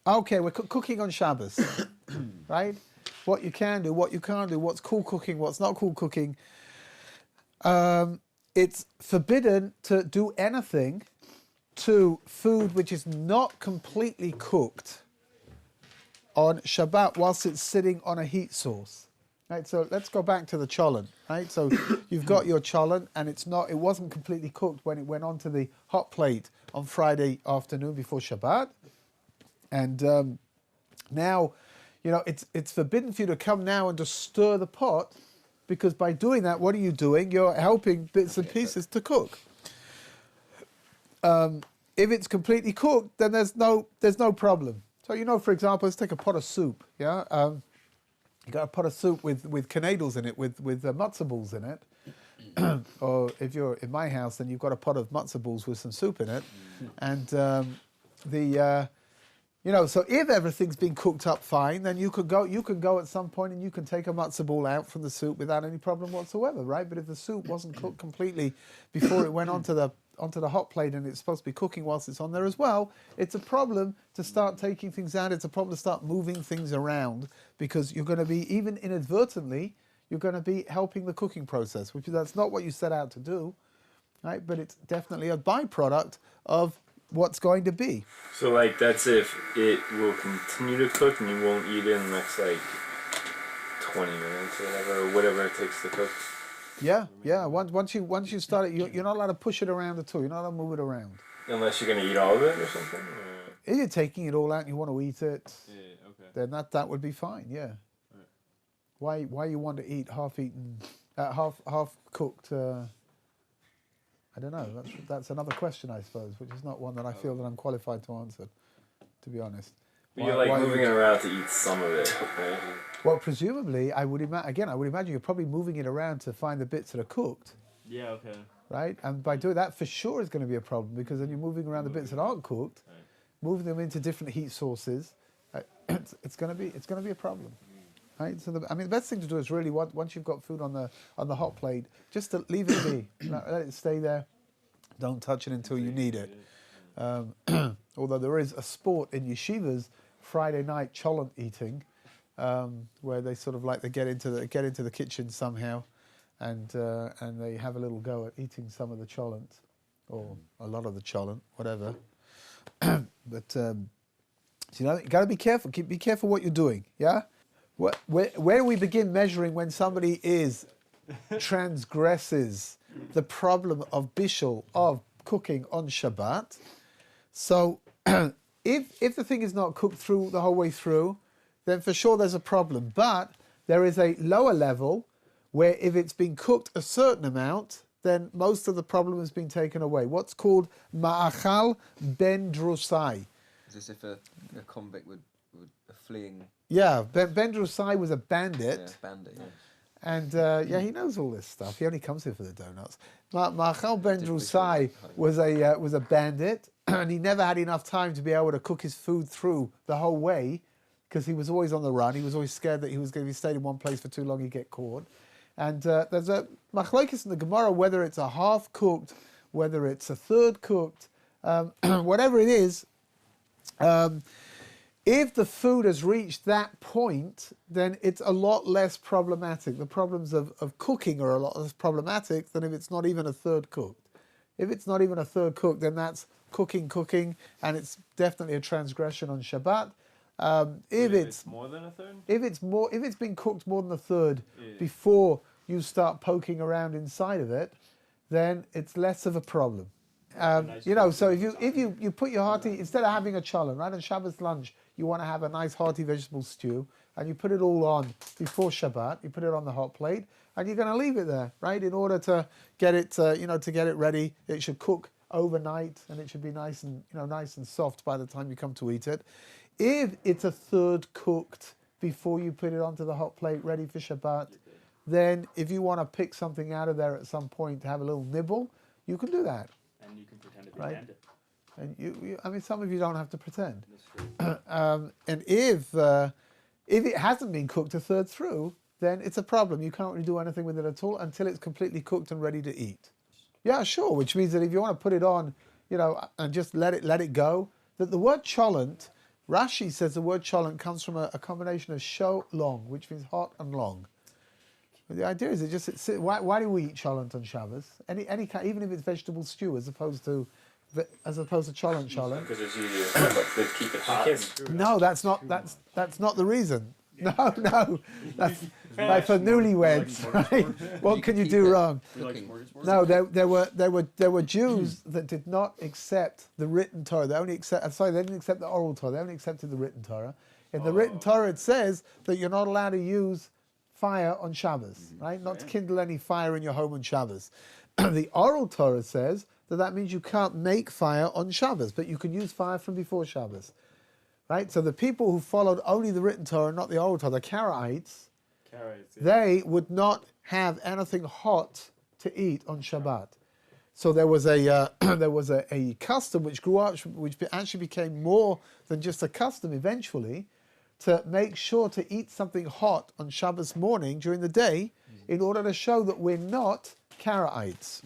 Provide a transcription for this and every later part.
Okay, we're cooking on Shabbos, right? What you can do, what you can't do, what's cool cooking, what's not cool cooking. It's forbidden to do anything to food which is not completely cooked on Shabbat whilst it's sitting on a heat source. Right, so let's go back to the cholent, right? So you've got your cholent and it wasn't completely cooked when it went onto the hot plate on Friday afternoon before Shabbat. And now, it's forbidden for you to come now and just stir the pot, because by doing that, what are you doing? You're helping bits and pieces to cook. If it's completely cooked, then there's no problem. So, for example, let's take a pot of soup, yeah? You got a pot of soup with canadles in it, with matzo balls in it. Or if you're in my house, then you've got a pot of matzo balls with some soup in it. And so if everything's been cooked up fine, then you can go at some point and you can take a matzo ball out from the soup without any problem whatsoever, right? But if the soup wasn't cooked completely before it went onto the hot plate and it's supposed to be cooking whilst it's on there as well, it's a problem to start taking things out. It's a problem to start moving things around, because you're going to be, even inadvertently, you're going to be helping the cooking process, that's not what you set out to do, right? But it's definitely a byproduct of what's going to be. So, that's if it will continue to cook and you won't eat it in the next, 20 minutes or whatever it takes to cook. Yeah. Once you start it, you're not allowed to push it around at all. You're not allowed to move it around. Unless you're going to eat all of it or something? Or? If you're taking it all out and you want to eat it, okay. then that would be fine, yeah. Right. Why you want to eat half-eaten, half-cooked, I don't know. That's another question, I suppose, which is not one that I feel that I'm qualified to answer, to be honest. But you're moving it around to eat some of it, right? Well, presumably, I would imagine you're probably moving it around to find the bits that are cooked. Yeah, okay. Right? And by doing that, for sure, is going to be a problem, because then you're moving around the bits that aren't cooked, moving them into different heat sources. It's going to be a problem. Right? So the best thing to do is really, once you've got food on the hot plate, just to leave it be. Let it stay there. Don't touch it until you need it. Although there is a sport in yeshivas, Friday night cholent eating, where they sort of they get into the kitchen somehow, and they have a little go at eating some of the cholent, or a lot of the cholent, whatever. But you got to be careful. Be careful what you're doing. Yeah. Where do we begin measuring when somebody transgresses the problem of bishul, of cooking on Shabbat? So if the thing is not cooked through the whole way through, then for sure there's a problem. But there is a lower level where if it's been cooked a certain amount, then most of the problem has been taken away. What's called ma'achal ben drusai. Is this if a convict would fleeing? Yeah, Ben Drusai was a bandit. Yeah, bandit, yeah. And he knows all this stuff. He only comes here for the donuts. Ma'achal Ben Drusai was a bandit, and he never had enough time to be able to cook his food through the whole way, because he was always on the run. He was always scared that he was going to be stayed in one place for too long, he'd get caught. And there's a machlokes in the Gemara, whether it's a half cooked, whether it's a third cooked, whatever it is. If the food has reached that point, then it's a lot less problematic. The problems of cooking are a lot less problematic than if it's not even a third cooked. If it's not even a third cooked, then that's cooking, and it's definitely a transgression on Shabbat. If it's more than a third? If it's been cooked more than a third before you start poking around inside of it, then it's less of a problem. So if you put your hearty, instead of having a cholent, right, on Shabbos lunch, you want to have a nice hearty vegetable stew, and you put it all on before Shabbat, you put it on the hot plate, and you're going to leave it there, right, in order to get it, to get it ready. It should cook overnight, and it should be nice and soft by the time you come to eat it. If it's a third cooked before you put it onto the hot plate ready for Shabbat, then if you want to pick something out of there at some point to have a little nibble, you can do that. And you can pretend to be a bandit. And some of you don't have to pretend. And if it hasn't been cooked a third through, then it's a problem. You can't really do anything with it at all until it's completely cooked and ready to eat. Yeah, sure. Which means that if you want to put it on, and just let it go. That the word cholent Rashi says the word cholent comes from a combination of sho long, which means hot and long. But the idea is why do we eat cholent on Shabbos? Any kind, even if it's vegetable stew, as opposed to cholent. Because it's easier to keep it hot. No, that's not the reason. No, that's like for newlyweds, right? What can you do wrong? No, there were Jews that did not accept the written Torah. They didn't accept the oral Torah. They only accepted the written Torah. In the written Torah, it says that you're not allowed to use fire on Shabbos, right? Not to kindle any fire in your home on Shabbos. The oral Torah says that means you can't make fire on Shabbos, but you can use fire from before Shabbos. Right, so the people who followed only the written Torah, not the oral Torah, the Karaites, they would not have anything hot to eat on Shabbat. So there was a custom which grew up, which actually became more than just a custom eventually, to make sure to eat something hot on Shabbos morning during the day, in order to show that we're not Karaites.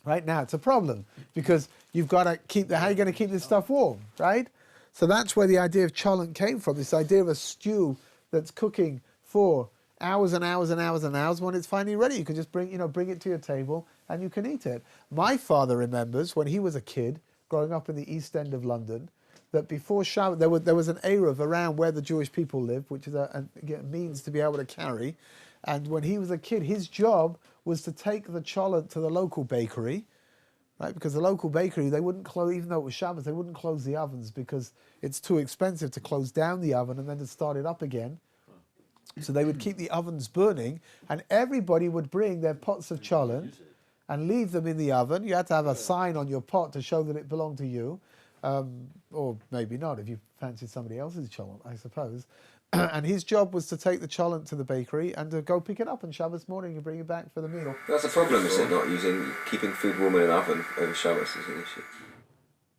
Right now, it's a problem because you've got to keep how are you going to keep this stuff warm, right? So that's where the idea of cholent came from, this idea of a stew that's cooking for hours and hours and hours and hours. When it's finally ready, you can just bring it to your table and you can eat it. My father remembers when he was a kid, growing up in the East End of London, that before Shabbat, there was an Eruv around where the Jewish people lived, which is a means to be able to carry. And when he was a kid, his job was to take the cholent to the local bakery, right? Because the local bakery, they wouldn't close, even though it was Shabbos, they wouldn't close the ovens because it's too expensive to close down the oven and then to start it up again. So they would keep the ovens burning, and everybody would bring their pots of cholent and leave them in the oven. You had to have a sign on your pot to show that it belonged to you, or maybe not if you fancied somebody else's cholent, I suppose. And his job was to take the cholent to the bakery and to go pick it up on Shabbos morning and bring it back for the meal. That's a problem, is it? Not keeping food warm in an oven over Shabbos is an issue.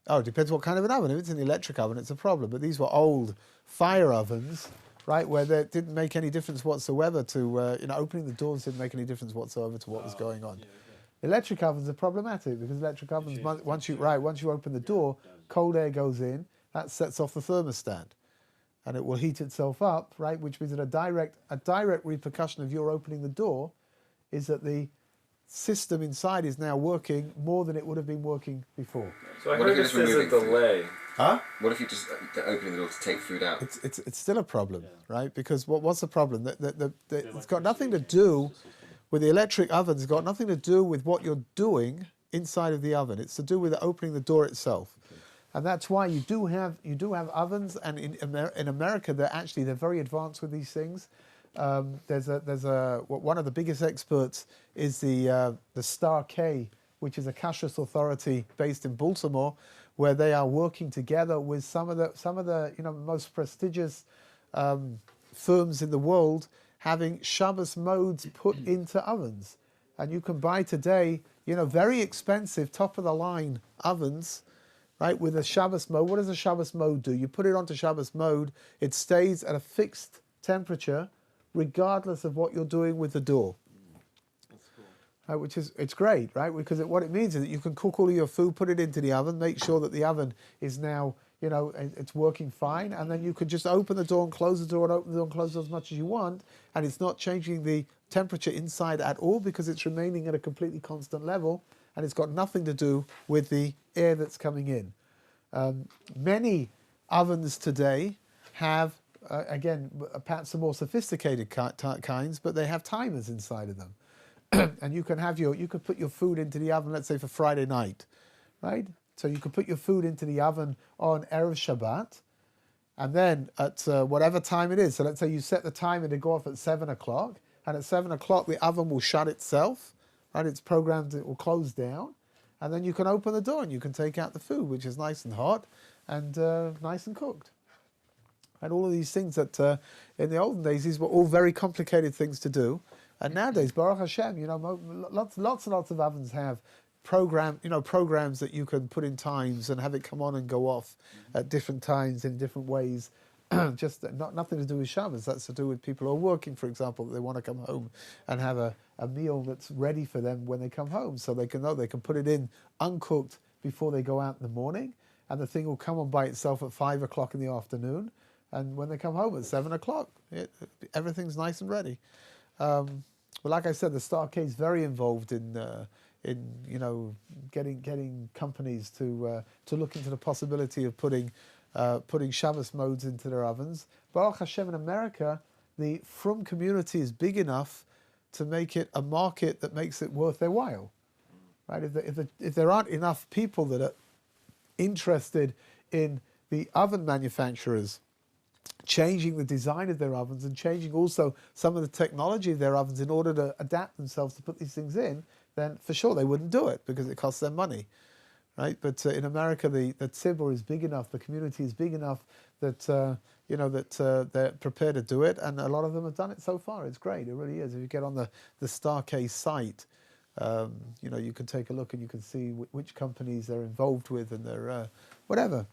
Oh, it depends what kind of an oven. If it's an electric oven, it's a problem. But these were old fire ovens, right, where there didn't make any difference whatsoever to, opening the doors didn't make any difference whatsoever to what was going on. Yeah, okay. Electric ovens are problematic because electric ovens, once you open the door, cold air goes in, that sets off the thermostat. And it will heat itself up, right? Which means that a direct repercussion of your opening the door is that the system inside is now working more than it would have been working before. So I heard this is a delay. Huh? What if you just opening the door to take food out? It's still a problem, right? Because what's the problem? It's got nothing to do with the electric ovens. It's got nothing to do with what you're doing inside of the oven. It's to do with opening the door itself. And that's why you do have ovens, and in America they're very advanced with these things. One of the biggest experts is the Star K, which is a kashrus authority based in Baltimore, where they are working together with some of the most prestigious firms in the world, having Shabbos modes put into ovens, and you can buy today very expensive top of the line ovens. Right, with a Shabbos mode. What does a Shabbos mode do? You put it onto Shabbos mode, it stays at a fixed temperature, regardless of what you're doing with the door. That's cool. Right, it's great, right? Because what it means is that you can cook all of your food, put it into the oven, make sure that the oven is now, it's working fine, and then you can just open the door and close the door and open the door and close it as much as you want, and it's not changing the temperature inside at all because it's remaining at a completely constant level. And it's got nothing to do with the air that's coming in. Many ovens today have, again, perhaps the more sophisticated kinds, but they have timers inside of them. And you could put your food into the oven, let's say for Friday night, right? So you could put your food into the oven on Erev Shabbat, and then at whatever time it is. So let's say you set the timer to go off at 7 o'clock, and at 7 o'clock the oven will shut itself. Right, it's programmed, it will close down, and then you can open the door and you can take out the food, which is nice and hot and nice and cooked. And all of these things that in the olden days, these were all very complicated things to do. And nowadays, Baruch Hashem, lots and lots of ovens have programs that you can put in times and have it come on and go off at different times in different ways. Just nothing to do with Shabbos. That's to do with people who are working, for example, that they want to come home and have a meal that's ready for them when they come home. So they can put it in uncooked before they go out in the morning, and the thing will come on by itself at 5 o'clock in the afternoon, and when they come home at 7 o'clock, everything's nice and ready. But like I said, the Starcade is very involved in you know, getting companies to look into the possibility of putting Shabbos modes into their ovens. Baruch Hashem, in America, the Frum community is big enough to make it a market that makes it worth their while, right? If there aren't enough people that are interested in the oven manufacturers changing the design of their ovens and changing also some of the technology of their ovens in order to adapt themselves to put these things in, then for sure they wouldn't do it because it costs them money, right? But in America, the tzibur is big enough, the community is big enough that you know, that they're prepared to do it, and a lot of them have done it so far. It's great, it really is. If you get on the Starcade site, you know, you can take a look and you can see which companies they're involved with and their whatever.